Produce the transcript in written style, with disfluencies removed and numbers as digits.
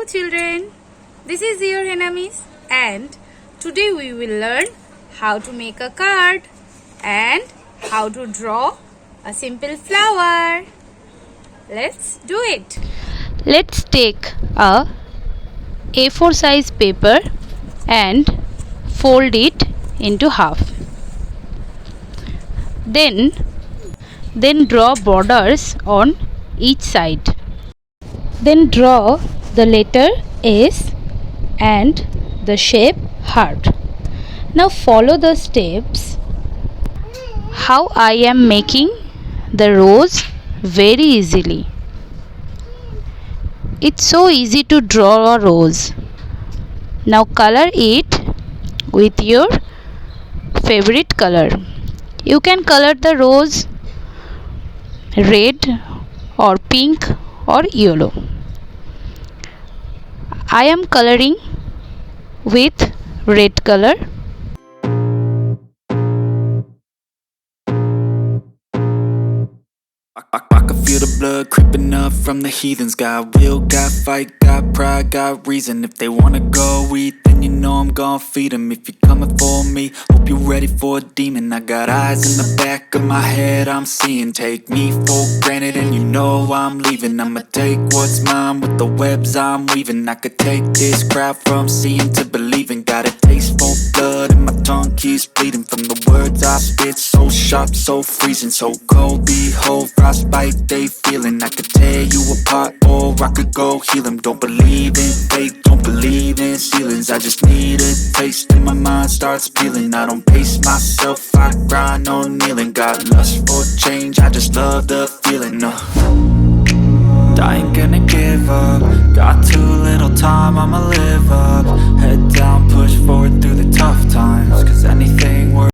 Hello children, this is your Henamis and today we will learn how to make a card and how to draw a simple flower. Let's do it. Let's take a A4 size paper and fold it into half. Then draw borders on each side. Then draw the letter S and the shape heart. Now follow the steps how I am making the rose very easily. It's so easy to draw a rose. Now color it with your favorite color. You can color the rose red or pink or yellow. I am coloring with red color. I can feel the blood creeping up from the heathens. Got will, got fight, got pride, got reason. If they wanna go eat, then you know I'm gon' feed them. If you're coming for me, hope you're ready for a demon. I got eyes in the back of my head, I'm seeing. Take me for granted and you know I'm leaving. I'ma take what's mine with the webs I'm weaving. I could take this crowd from seeing to believing. Got a taste for blood and my tongue keeps bleeding from the words I spit. So sharp, so freezing, so cold. Behold, frostbite they feeling. I could tear you apart or I could go heal them. Don't believe in fate, don't believe in ceilings. I just need a taste and my mind starts peeling. I don't pace myself, I grind on kneeling. Got lust for change, I just love the feeling. I ain't gonna give up. Got too little time, I'ma live up.